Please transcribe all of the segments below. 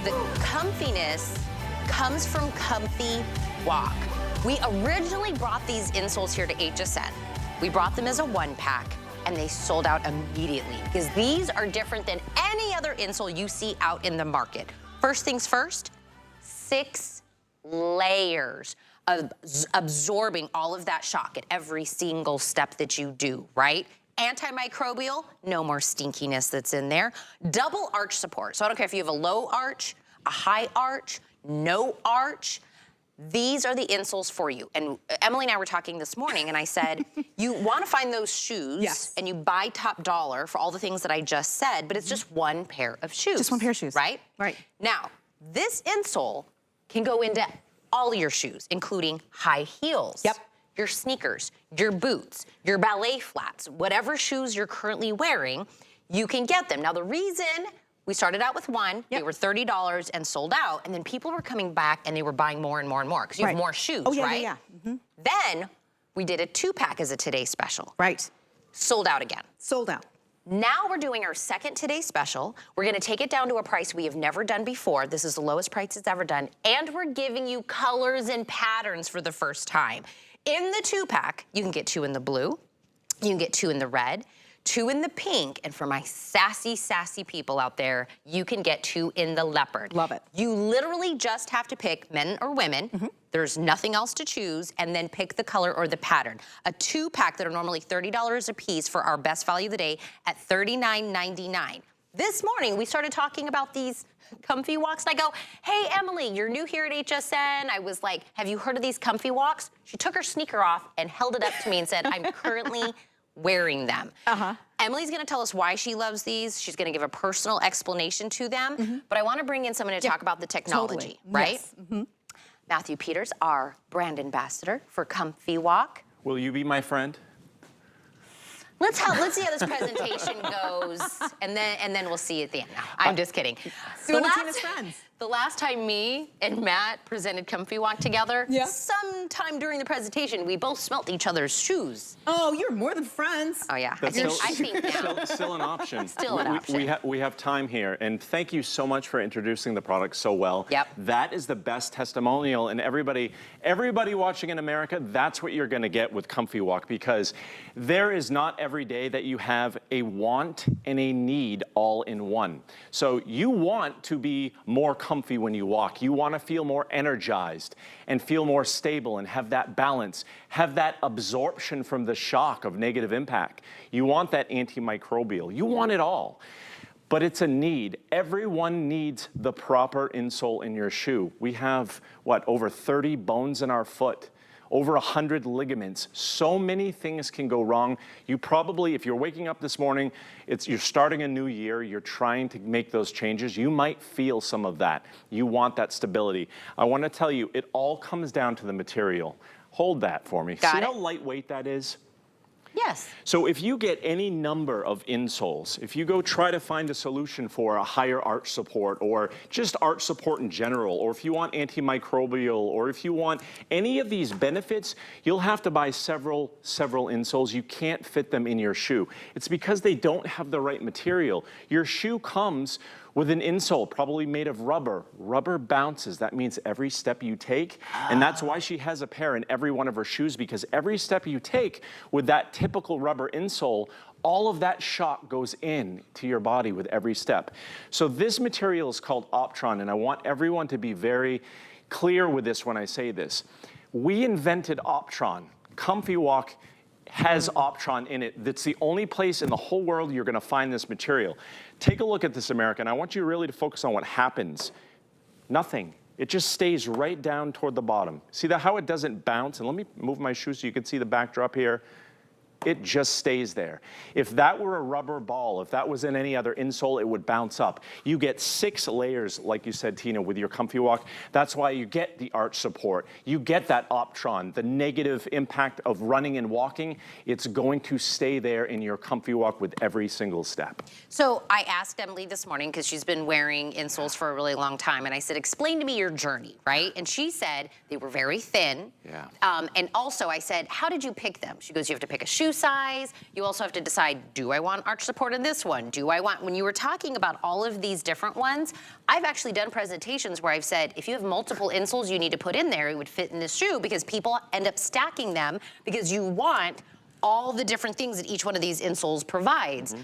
The comfiness comes from ComfyWalk. We originally brought these insoles here to HSN. We brought them as a 1-pack, and they sold out immediately because these are different than any other insole you see out in the market. First things first, 6 layers of absorbing all of that shock at every single step that you do, right? Antimicrobial, no more stinkiness that's in there. Double arch support. So I don't care if you have a low arch, a high arch, no arch. These are the insoles for you. And Emily and I were talking this morning, and I said, you want to find those shoes, yes, and you buy top dollar for all the things that I just said, but it's just one pair of shoes. Just one pair of shoes. Right? Right. Now, this insole can go into all your shoes, including high heels. Yep. Your sneakers, your boots, your ballet flats, whatever shoes you're currently wearing, you can get them. Now, the reason we started out with one, yep, they were $30 and sold out, and then people were coming back and they were buying more and more and more because you have more shoes, right? Yeah. Then we did a 2-pack as a Today Special. Right. Sold out again. Sold out. Now we're doing our second Today Special. We're gonna take it down to a price we have never done before. This is the lowest price it's ever done. And we're giving you colors and patterns for the first time. In the 2-pack, you can get 2 in the blue, you can get 2 in the red, 2 in the pink, and for my sassy, sassy people out there, you can get 2 in the leopard. Love it. You literally just have to pick men or women. There's nothing else to choose, and then pick the color or the pattern. A 2-pack that are normally $30 a piece for our best value of the day at $39.99. This morning, we started talking about these ComfyWalks, and I go, hey, Emily, you're new here at HSN. I was like, have you heard of these ComfyWalks? She took her sneaker off and held it up to me and said, I'm currently wearing them. Emily's gonna tell us why she loves these. She's gonna give a personal explanation to them, but I wanna bring in someone to talk about the technology, right? Yes. Matthew Peters, our brand ambassador for ComfyWalk. Will you be my friend? Let's see how this presentation goes, and then we'll see at the end. No, I'm just kidding. The last time me and Matt presented ComfyWalk together, sometime during the presentation, we both smelt each other's shoes. Oh, you're more than friends. Oh yeah, That's I think now. Still an option. Still an option. We have time here, and thank you so much for introducing the product so well. Yep. That is the best testimonial, and everybody watching in America, that's what you're gonna get with ComfyWalk, because there is not every day that you have a want and a need all in one. So you want to be more comfy when you walk. You want to feel more energized and feel more stable and have that balance, have that absorption from the shock of negative impact. You want that antimicrobial. You want it all. But it's a need. Everyone needs the proper insole in your shoe. We have, what, over 30 bones in our foot. Over 100 ligaments. So many things can go wrong. You probably, if you're waking up this morning, you're starting a new year, you're trying to make those changes, you might feel some of that. You want that stability. I want to tell you, it all comes down to the material. Hold that for me. See how lightweight that is? Yes. So if you get any number of insoles, if you go try to find a solution for a higher arch support or just arch support in general, or if you want antimicrobial, or if you want any of these benefits, you'll have to buy several insoles. You can't fit them in your shoe. It's because they don't have the right material. Your shoe comes with an insole probably made of rubber. Rubber bounces. That means every step you take, and that's why she has a pair in every one of her shoes, because every step you take with that typical rubber insole, all of that shock goes in to your body with every step. So this material is called Optron, and I want everyone to be very clear with this when I say this. We invented Optron. ComfyWalk has Optron in it. That's the only place in the whole world you're gonna find this material. Take a look at this, America, and I want you really to focus on what happens. Nothing. It just stays right down toward the bottom. See how it doesn't bounce? And let me move my shoe so you can see the backdrop here. It just stays there. If that were a rubber ball, if that was in any other insole, it would bounce up. You get 6 layers, like you said, Tina, with your ComfyWalk. That's why you get the arch support. You get that Optron, the negative impact of running and walking. It's going to stay there in your ComfyWalk with every single step. So I asked Emily this morning, because she's been wearing insoles for a really long time, and I said, explain to me your journey, right? And she said they were very thin. Yeah. And also I said, how did you pick them? She goes, you have to pick a shoe size. You also have to decide, do I want arch support in this one? Do I want, when you were talking about all of these different ones, I've actually done presentations where I've said, if you have multiple insoles you need to put in there, it would fit in this shoe, because people end up stacking them because you want all the different things that each one of these insoles provides.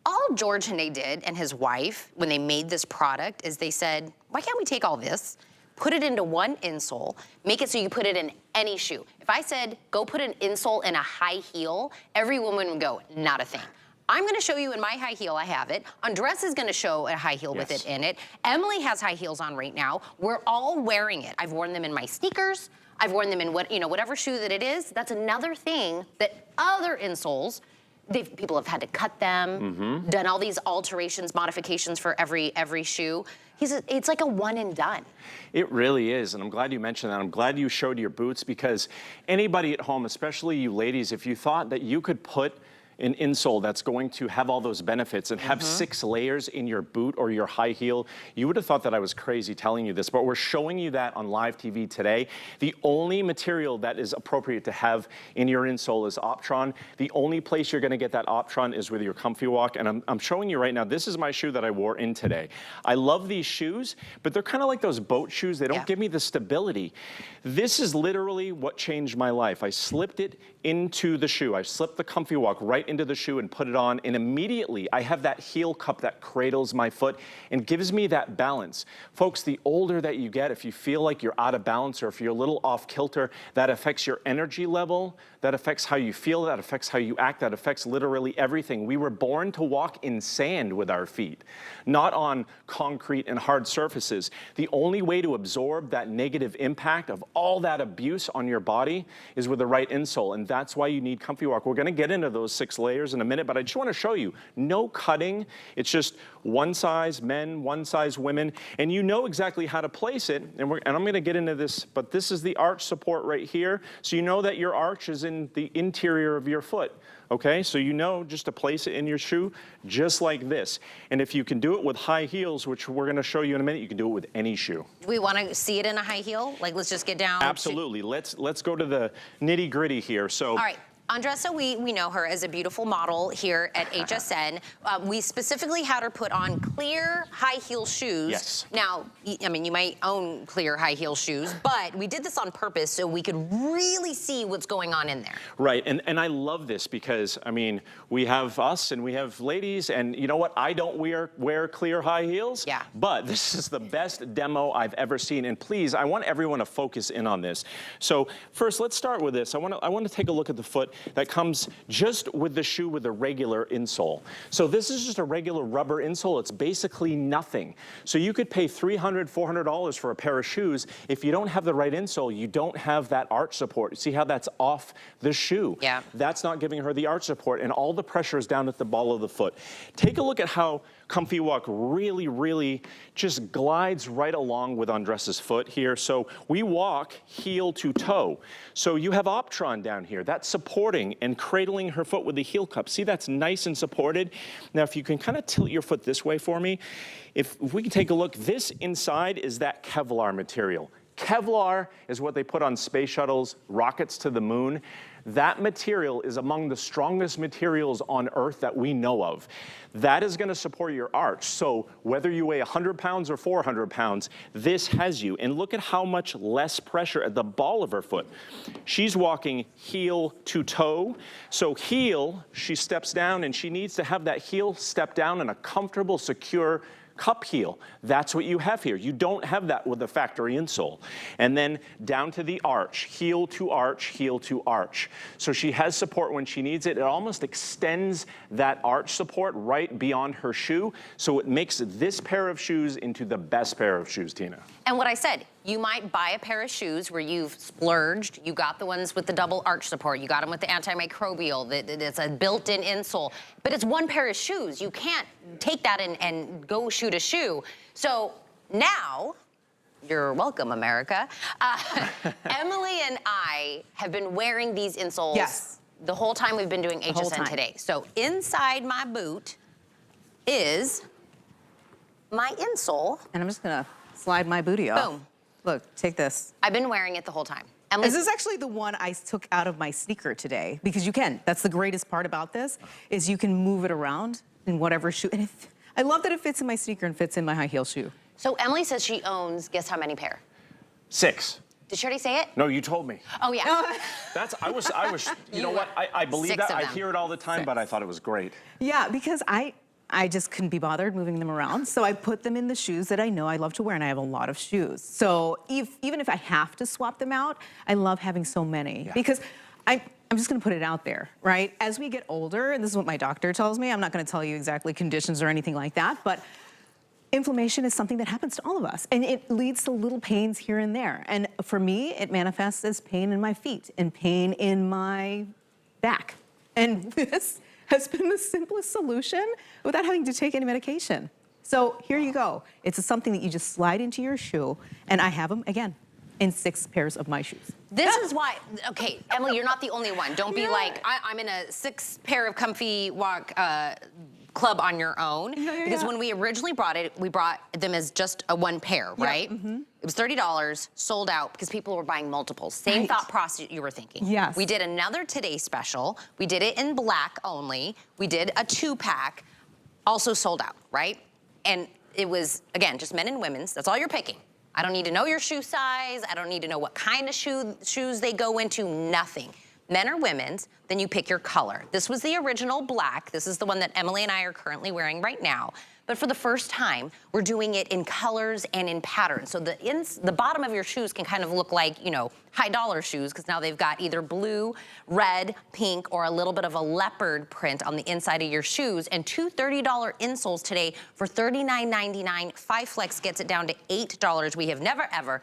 All George Hene did, and his wife, when they made this product, is they said, why can't we take all this, put it into one insole, make it so you put it in any shoe. If I said, go put an insole in a high heel, every woman would go, not a thing. I'm gonna show you in my high heel, I have it. Andres is gonna show a high heel with it in it. Emily has high heels on right now. We're all wearing it. I've worn them in my sneakers. I've worn them in whatever shoe that it is. That's another thing that other insoles, people have had to cut them, done all these alterations, modifications for every shoe. It's like a one and done. It really is, and I'm glad you mentioned that. I'm glad you showed your boots, because anybody at home, especially you ladies, if you thought that you could put an insole that's going to have all those benefits and have 6 layers in your boot or your high heel, you would have thought that I was crazy telling you this, but we're showing you that on live TV today. The only material that is appropriate to have in your insole is Optron. The only place you're gonna get that Optron is with your ComfyWalk, and I'm showing you right now, this is my shoe that I wore in today. I love these shoes, but they're kind of like those boat shoes. They don't give me the stability. This is literally what changed my life. I slipped it into the shoe. I slipped the ComfyWalk right into the shoe and put it on, and immediately I have that heel cup that cradles my foot and gives me that balance. Folks, the older that you get, if you feel like you're out of balance or if you're a little off kilter, that affects your energy level, that affects how you feel, that affects how you act, that affects literally everything. We were born to walk in sand with our feet, not on concrete and hard surfaces. The only way to absorb that negative impact of all that abuse on your body is with the right insole, and that's why you need ComfyWalk. We're gonna get into those 6 layers in a minute, but I just wanna show you, no cutting. It's just one size men, one size women, and you know exactly how to place it, and I'm gonna get into this, but this is the arch support right here, so you know that your arch is in the interior of your foot. Okay, so you know just to place it in your shoe, just like this. And if you can do it with high heels, which we're gonna show you in a minute, you can do it with any shoe. Do we wanna see it in a high heel? Like, let's just get down. Absolutely, let's go to the nitty gritty here. So. All right. Andressa, we know her as a beautiful model here at HSN. We specifically had her put on clear high heel shoes. Yes. Now, I mean, you might own clear high heel shoes, but we did this on purpose so we could really see what's going on in there. Right, and I love this because, I mean, we have us and we have ladies, and you know what? I don't wear clear high heels, but this is the best demo I've ever seen, and please, I want everyone to focus in on this. So first, let's start with this. I want to take a look at the foot that comes just with the shoe with a regular insole. So this is just a regular rubber insole. It's basically nothing. So you could pay $300, $400 for a pair of shoes. If you don't have the right insole, you don't have that arch support. See how that's off the shoe? Yeah. That's not giving her the arch support, and all the pressure is down at the ball of the foot. Take a look at how ComfyWalk really just glides right along with Andressa's foot here. So we walk heel to toe. So you have Optron down here. That's supporting and cradling her foot with the heel cup. See, that's nice and supported. Now, if you can kind of tilt your foot this way for me, if we can take a look, this inside is that Kevlar material. Kevlar is what they put on space shuttles, rockets to the moon. That material is among the strongest materials on Earth that we know of. That is gonna support your arch. So whether you weigh 100 pounds or 400 pounds, this has you. And look at how much less pressure at the ball of her foot. She's walking heel to toe. So heel, she steps down, and she needs to have that heel step down in a comfortable, secure cup heel. That's what you have here. You don't have that with a factory insole. And then down to the arch, heel to arch, heel to arch. So she has support when she needs it. It almost extends that arch support right beyond her shoe. So it makes this pair of shoes into the best pair of shoes, Tina. And what I said, you might buy a pair of shoes where you've splurged, you got the ones with the double arch support, you got them with the antimicrobial, it's a built-in insole, but it's one pair of shoes. You can't take that and go shoe to shoe. So now, you're welcome, America. Emily and I have been wearing these insoles the whole time we've been doing HSN Today. So inside my boot is my insole. And I'm just gonna slide my booty off. Boom. Look, take this. I've been wearing it the whole time. Emily, This is actually the one I took out of my sneaker today because you can. That's the greatest part about this is you can move it around in whatever shoe. And I love that it fits in my sneaker and fits in my high heel shoe. so Emily says she owns, guess how many pair? 6. Did she already say it? No, you told me. Oh, yeah. I was, you know what? I believe 6 that. of I them. hear it all the time, but I thought it was great. Yeah, because I just couldn't be bothered moving them around. So I put them in the shoes that I know I love to wear, and I have a lot of shoes. So even if I have to swap them out, I love having so many because I'm just gonna put it out there, right? As we get older, and this is what my doctor tells me, I'm not gonna tell you exactly conditions or anything like that, but inflammation is something that happens to all of us, and it leads to little pains here and there. And for me, it manifests as pain in my feet and pain in my back. And this has been the simplest solution without having to take any medication. So here you go. It's something that you just slide into your shoe, and I have them, again, in 6 pairs of my shoes. This is why, okay, Emily, you're not the only one. Don't be like, I'm in a 6 pair of ComfyWalk club on your own. Because when we originally brought it, we brought them as just a 1 pair, right? It was $30, sold out because people were buying multiples. Same thought process you were thinking. Yes. We did another Today special. We did it in black only. We did a 2-pack, also sold out, right? And it was, again, just men and women's. That's all you're picking. I don't need to know your shoe size. I don't need to know what kind of shoes they go into, nothing. Men or women's, then you pick your color. This was the original black. This is the one that Emily and I are currently wearing right now. But for the first time, we're doing it in colors and in patterns. So the bottom of your shoes can kind of look like, you know, high dollar shoes, because now they've got either blue, red, pink, or a little bit of a leopard print on the inside of your shoes. And 2 $30 insoles today for $39.99. 5 Flex gets it down to $8. We have never, ever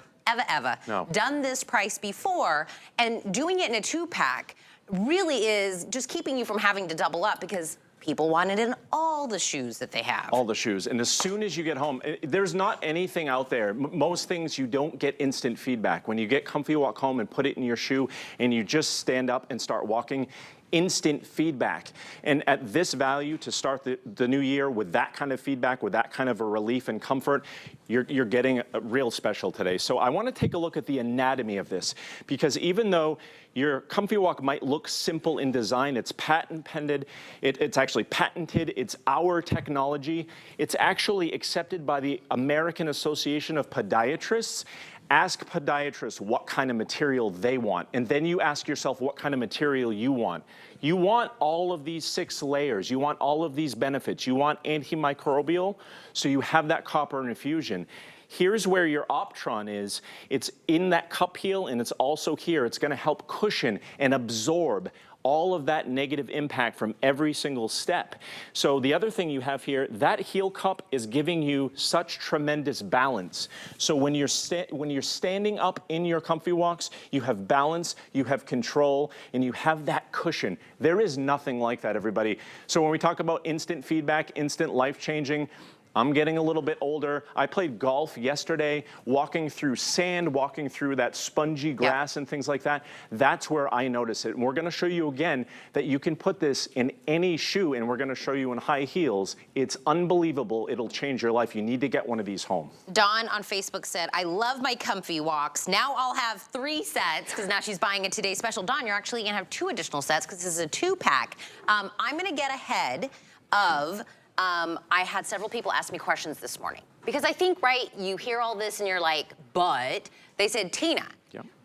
done this price before, and doing it in a 2-pack really is just keeping you from having to double up because people want it in all the shoes that they have. All the shoes. And as soon as you get home, there's not anything out there. Most things you don't get instant feedback. When you get ComfyWalk home and put it in your shoe and you just stand up and start walking, instant feedback. And at this value to start the new year with that kind of feedback, with that kind of a relief and comfort, you're getting a real special today. So I want to take a look at the anatomy of this, because even though your ComfyWalk might look simple in design, it's patent pended, it's actually patented, it's our technology, it's actually accepted by the American Association of Podiatrists. Ask podiatrists what kind of material they want, and then you ask yourself what kind of material you want. You want all of these 6 layers. You want all of these benefits. You want antimicrobial, so you have that copper infusion. Here's where your Optron is. It's in that cup heel, and it's also here. It's gonna help cushion and absorb all of that negative impact from every single step. So the other thing you have here, that heel cup is giving you such tremendous balance. So when you're standing up in your ComfyWalks, you have balance, you have control, and you have that cushion. There is nothing like that, everybody. So when we talk about instant feedback, instant life-changing, I'm getting a little bit older. I played golf yesterday, walking through sand, walking through that spongy grass and things like that. That's where I notice it. And we're gonna show you again that you can put this in any shoe, and we're gonna show you in high heels. It's unbelievable. It'll change your life. You need to get one of these home. Dawn on Facebook said, I love my ComfyWalks. Now I'll have 3 sets, because now she's buying a Today special. Dawn, you're actually gonna have 2 additional sets, because this is a 2-pack. I'm gonna get ahead of I had several people ask me questions this morning. Because I think, right, you hear all this and you're like, but they said, Tina,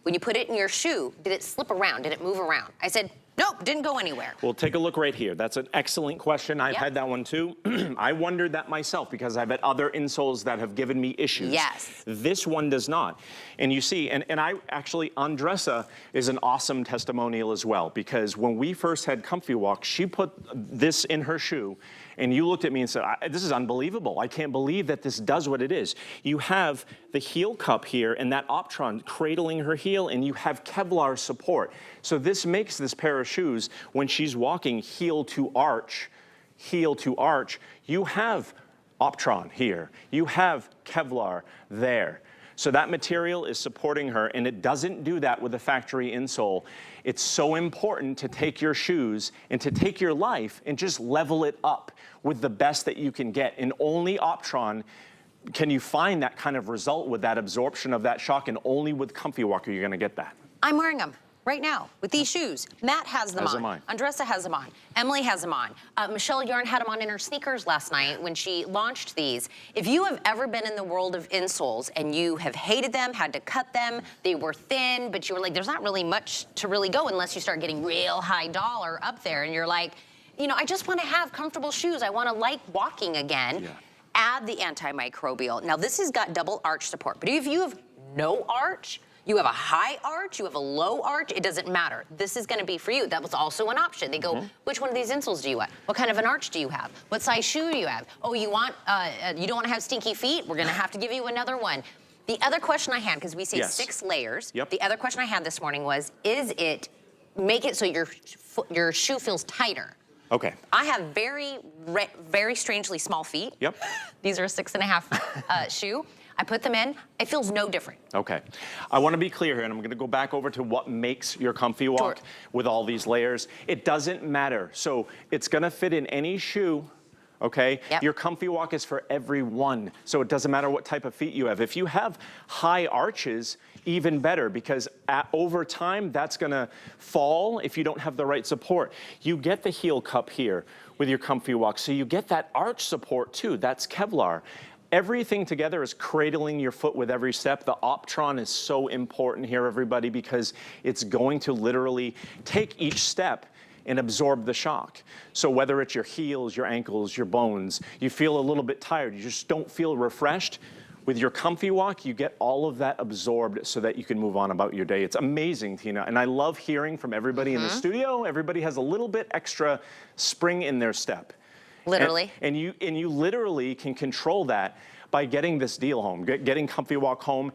when you put it in your shoe, did it slip around? Did it move around? I said, nope, didn't go anywhere. Well, take a look right here. That's an excellent question. I've had that one too. I wondered that myself because I've had other insoles that have given me issues. Yes. This one does not. And you see, and I actually, Andressa is an awesome testimonial as well, because when we first had ComfyWalk, she put this in her shoe, and you looked at me and said, this is unbelievable. I can't believe that this does what it is. You have the heel cup here and that Optron cradling her heel, and you have Kevlar support. So this makes this pair of shoes, when she's walking heel to arch, you have Optron here. You have Kevlar there. So that material is supporting her, and it doesn't do that with a factory insole. It's so important to take your shoes and to take your life and just level it up with the best that you can get. And only Optron can you find that kind of result with that absorption of that shock, and only with ComfyWalk are you gonna get that. I'm wearing them right now with these shoes. Matt has them on. Andressa has them on. Emily has them on. Michelle Yarn had them on in her sneakers last night when she launched these. If you have ever been in the world of insoles and you have hated them, had to cut them, they were thin, but you were like, there's not really much to really go unless you start getting real high dollar up there, and you're like, you know, I just want to have comfortable shoes. I want to like walking again. Add the antimicrobial. Now this has got double arch support, but if you have no arch, you have a high arch, you have a low arch, it doesn't matter. This is gonna be for you. That was also an option. They go, which one of these insoles do you want? What kind of an arch do you have? What size shoe do you have? Oh, you want, you don't wanna have stinky feet? We're gonna have to give you another one. The other question I had, because we say 6 layers, the other question I had this morning was, make it so your shoe feels tighter? Okay. I have very strangely small feet. These are a 6.5 shoe. I put them in, it feels no different. Okay. I want to be clear here, and I'm going to go back over to what makes your ComfyWalk with all these layers. It doesn't matter. So it's going to fit in any shoe, okay? Your ComfyWalk is for everyone. So it doesn't matter what type of feet you have. If you have high arches, even better, because over time, that's going to fall if you don't have the right support. You get the heel cup here with your ComfyWalk, so you get that arch support too. That's Kevlar. Everything together is cradling your foot with every step. The Optron is so important here, everybody, because it's going to literally take each step and absorb the shock. So whether it's your heels, your ankles, your bones, you feel a little bit tired, you just don't feel refreshed, with your ComfyWalk, you get all of that absorbed so that you can move on about your day. It's amazing, Tina, and I love hearing from everybody in the studio. Everybody has a little bit extra spring in their step. Literally. And you literally can control that by getting this deal home, getting ComfyWalk home.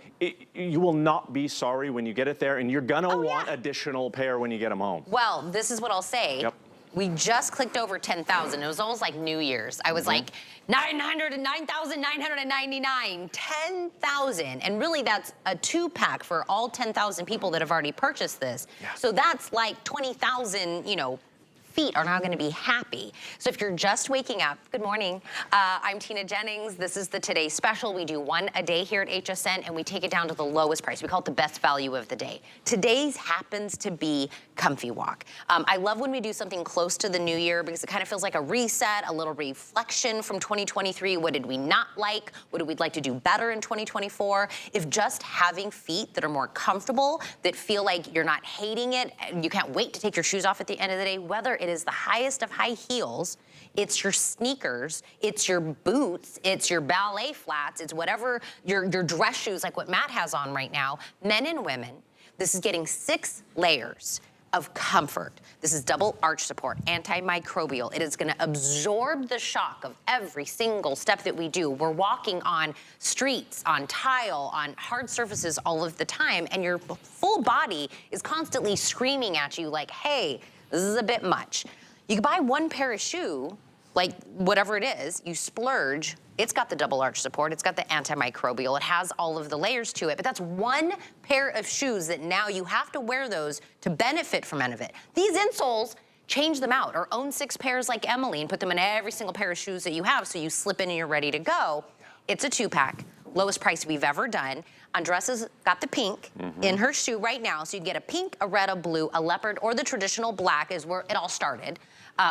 You will not be sorry when you get it there, and you're gonna want additional pair when you get them home. Well, this is what I'll say. We just clicked over 10,000. It was almost like New Year's. I was like, 9,999, 10,000. And really that's a 2-pack for all 10,000 people that have already purchased this. So that's like 20,000, you know, feet are now gonna be happy. So if you're just waking up, good morning. I'm Tina Jennings. This is the Today Special. We do one a day here at HSN, and we take it down to the lowest price. We call it the best value of the day. Today's happens to be ComfyWalk. I love when we do something close to the new year because it kind of feels like a reset, a little reflection from 2023. What did we not like? What would we like to do better in 2024? If just having feet that are more comfortable, that feel like you're not hating it, and you can't wait to take your shoes off at the end of the day, whether it is the highest of high heels, it's your sneakers, it's your boots, it's your ballet flats, it's whatever, your dress shoes like what Matt has on right now, men and women, this is getting 6 layers of comfort. This is double arch support, antimicrobial. It is gonna absorb the shock of every single step that we do. We're walking on streets, on tile, on hard surfaces all of the time, and your full body is constantly screaming at you like, hey, this is a bit much. You can buy one pair of shoe, like whatever it is, you splurge, it's got the double arch support, it's got the antimicrobial, it has all of the layers to it, but that's one pair of shoes that now you have to wear those to benefit from any of it. These insoles, change them out or own 6 pairs like Emily and put them in every single pair of shoes that you have so you slip in and you're ready to go. It's a 2-pack, lowest price we've ever done. Andressa's got the pink in her shoe right now, so you get a pink, a red, a blue, a leopard, or the traditional black is where it all started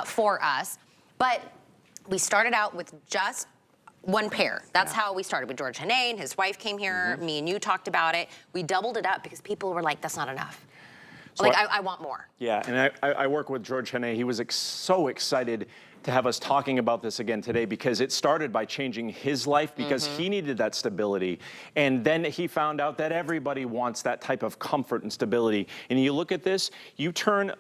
for us. But we started out with just one pair. That's how we started with George Hanae, and his wife came here, me and you talked about it. We doubled it up because people were like, that's not enough. So like, I want more. Yeah, and I work with George Hanae. He was so excited to have us talking about this again today because it started by changing his life because he needed that stability. And then he found out that everybody wants that type of comfort and stability. And you look at this, you turn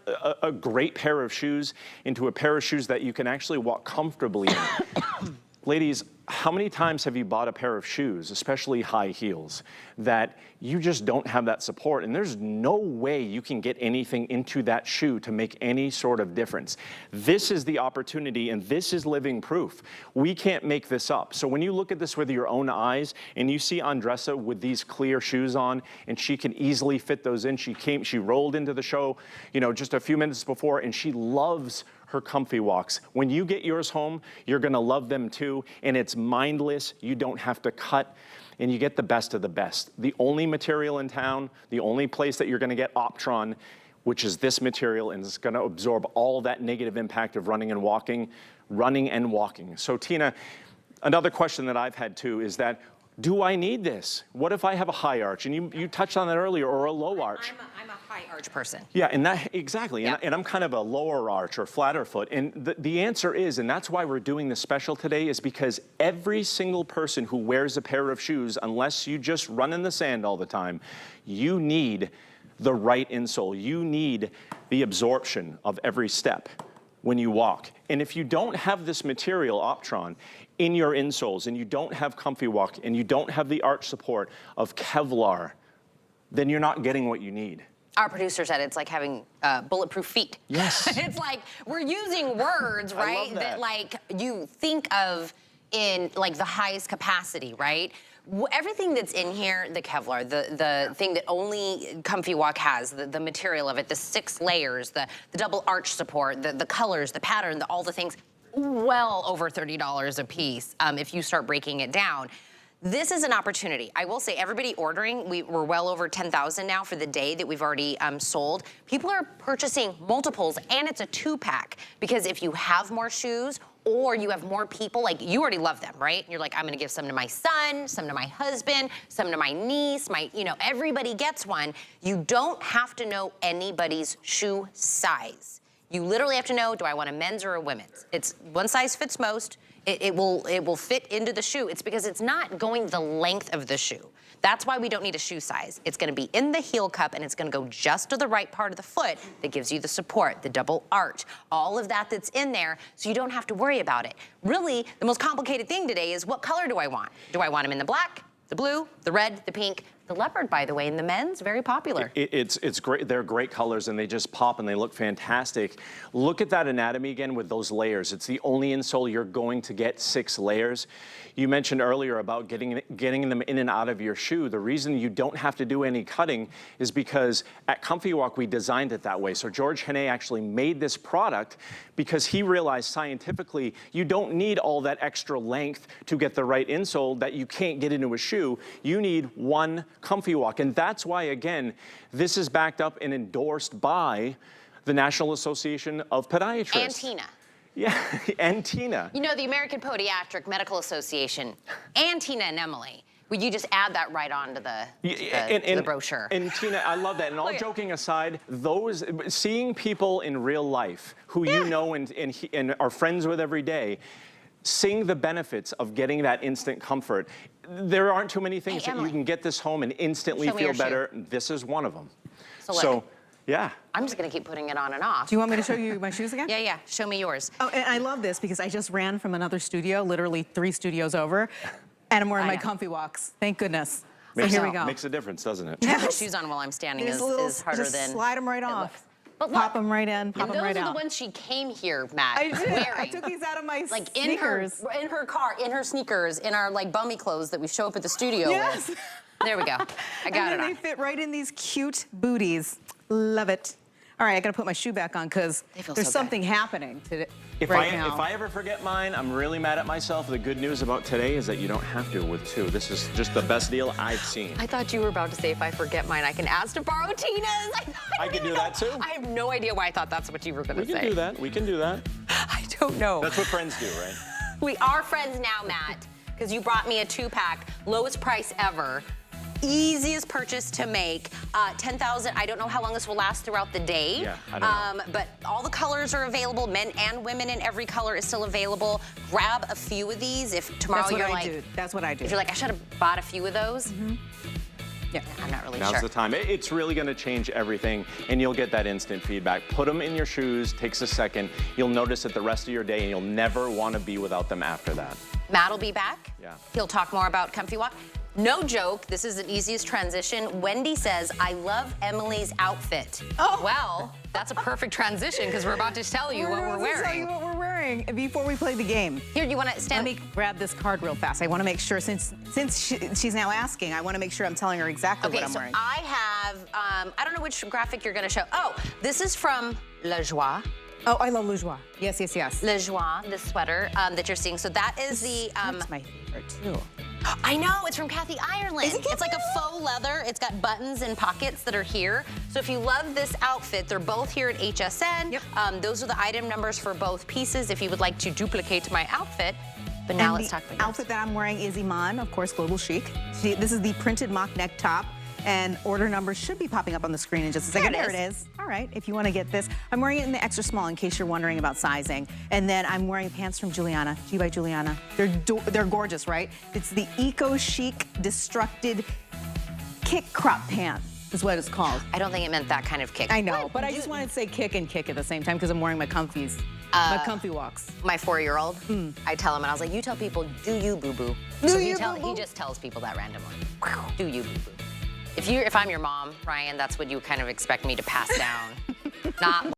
a great pair of shoes into a pair of shoes that you can actually walk comfortably in. Ladies, how many times have you bought a pair of shoes, especially high heels, that you just don't have that support, and there's no way you can get anything into that shoe to make any sort of difference? This is the opportunity, and this is living proof. We can't make this up. So when you look at this with your own eyes, and you see Andressa with these clear shoes on, and she can easily fit those in. She rolled into the show, you know, just a few minutes before, and she loves her ComfyWalks. When you get yours home, you're gonna love them too, and it's mindless. You don't have to cut, and you get the best of the best. The only material in town, the only place that you're gonna get Optron, which is this material, and it's gonna absorb all that negative impact of running and walking. So Tina, another question that I've had too is that, do I need this? What if I have a high arch? And you touched on that earlier, or a low arch. I'm a high arch person. Yeah, and that, exactly. Yep. And I'm kind of a lower arch or flatter foot. And the answer is, and that's why we're doing this special today, is because every single person who wears a pair of shoes, unless you just run in the sand all the time, you need the right insole. You need the absorption of every step when you walk. And if you don't have this material, Optron, in your insoles, and you don't have ComfyWalk, and you don't have the arch support of Kevlar, then you're not getting what you need. Our producer said it's like having bulletproof feet. Yes. It's like we're using words, right? I love that. like you think of in like the highest capacity, right? Everything that's in here, the Kevlar, the thing that only ComfyWalk has, the material of it, the 6 layers, the double arch support, the colors, the pattern, all the things, well over $30 a piece if you start breaking it down. This is an opportunity. I will say everybody ordering, we're well over 10,000 now for the day that we've already sold. People are purchasing multiples, and it's a 2-pack, because if you have more shoes or you have more people, like you already love them, right? You're like, I'm gonna give some to my son, some to my husband, some to my niece, everybody gets one. You don't have to know anybody's shoe size. You literally have to know, do I want a men's or a women's? It's one size fits most. It will fit into the shoe. It's because it's not going the length of the shoe. That's why we don't need a shoe size. It's gonna be in the heel cup, and it's gonna go just to the right part of the foot that gives you the support, the double arch, all of that's in there, so you don't have to worry about it. Really, the most complicated thing today is, what color do I want? Do I want them in the black, the blue, the red, the pink? The leopard, by the way, in the men's, very popular. It's great. They're great colors, and they just pop, and they look fantastic. Look at that anatomy again with those layers. It's the only insole you're going to get 6 layers. You mentioned earlier about getting them in and out of your shoe. The reason you don't have to do any cutting is because at ComfyWalk, we designed it that way. So George Hene actually made this product because he realized scientifically you don't need all that extra length to get the right insole that you can't get into a shoe. You need one ComfyWalk, and that's why, again, this is backed up and endorsed by the National Association of Podiatrists. And Tina. Yeah, and Tina. You know, the American Podiatric Medical Association, and Tina and Emily. Would you just add that right on to the brochure? And Tina, I love that. And all joking aside, seeing people in real life who you know and are friends with every day, seeing the benefits of getting that instant comfort. There aren't too many things that you can get this home and instantly feel better. This is one of them. So yeah. I'm just gonna keep putting it on and off. Do you want me to show you my shoes again? Yeah, show me yours. Oh, and I love this because I just ran from another studio, literally 3 studios over, and I'm wearing my ComfyWalks. Thank goodness. So here we go. Makes a difference, doesn't it? To put shoes on while I'm standing is harder just than slide them right off. But Pop them right in, pop them right those are out. the ones she came here, Matt, I did. wearing. I took these out of my like sneakers. in her car, in her sneakers, in our like bummy clothes that we show up at the studio Yes. with. There we go. I got it on. They fit right in these cute booties. Love it. All right, I gotta put my shoe back on because there's something happening today. If I ever forget mine, I'm really mad at myself. The good news about today is that you don't have to with 2. This is just the best deal I've seen. I thought you were about to say, if I forget mine, I can ask to borrow Tina's. I can do that too. I have no idea why I thought that's what you were gonna say. We can do that. We can do that. I don't know. That's what friends do, right? We are friends now, Matt, because you brought me a 2-pack, lowest price ever. Easiest purchase to make, 10,000. I don't know how long this will last throughout the day. Yeah, I don't know. But all the colors are available. Men and women in every color is still available. Grab a few of these if tomorrow you're like. That's what I do. If you're like, I should have bought a few of those. Yeah. I'm not really Now's sure. the time. It's really going to change everything, and you'll get that instant feedback. Put them in your shoes. Takes a second. You'll notice it the rest of your day, and you'll never want to be without them after that. Matt will be back. Yeah. He'll talk more about ComfyWalk. No joke, this is an easiest transition. Wendy says, I love Emily's outfit. Oh. Well, that's a perfect transition because we're about to tell you what we're wearing. Tell you what we're wearing before we play the game. Here, you want to Let stand? me grab this card real fast. I want to make sure, since she's now asking, I want to make sure I'm telling her exactly what I'm wearing. I have, I don't know which graphic you're going to show. Oh, this is from La Joie. Oh, I love Le Joie. Yes, yes, yes. Le Joie, the sweater that you're seeing. So that is the... That's my favorite, too. I know, it's from Kathy Ireland. Is it It's like a faux leather. It's got buttons and pockets that are here. So if you love this outfit, they're both here at HSN. Yep. Those are the item numbers for both pieces if you would like to duplicate my outfit. But now let's talk about the outfit that I'm wearing is Iman, of course, Global Chic. This is the printed mock neck top. And order numbers should be popping up on the screen in just a second. There it is. All right, if you want to get this. I'm wearing it in the extra small in case you're wondering about sizing. And then I'm wearing pants from Giuliana, G by Giuliana. They're gorgeous, right? It's the Eco Chic Destructed Kick Crop Pant is what it's called. I don't think it meant that kind of kick. I know, but I just wanted to say kick and kick at the same time because I'm wearing my comfies. My ComfyWalks. My 4-year-old, I tell him, and I was like, you tell people, do you, boo-boo. So he just tells people that randomly. Do you, boo-boo. If I'm your mom, Ryan, that's what you kind of expect me to pass down. Not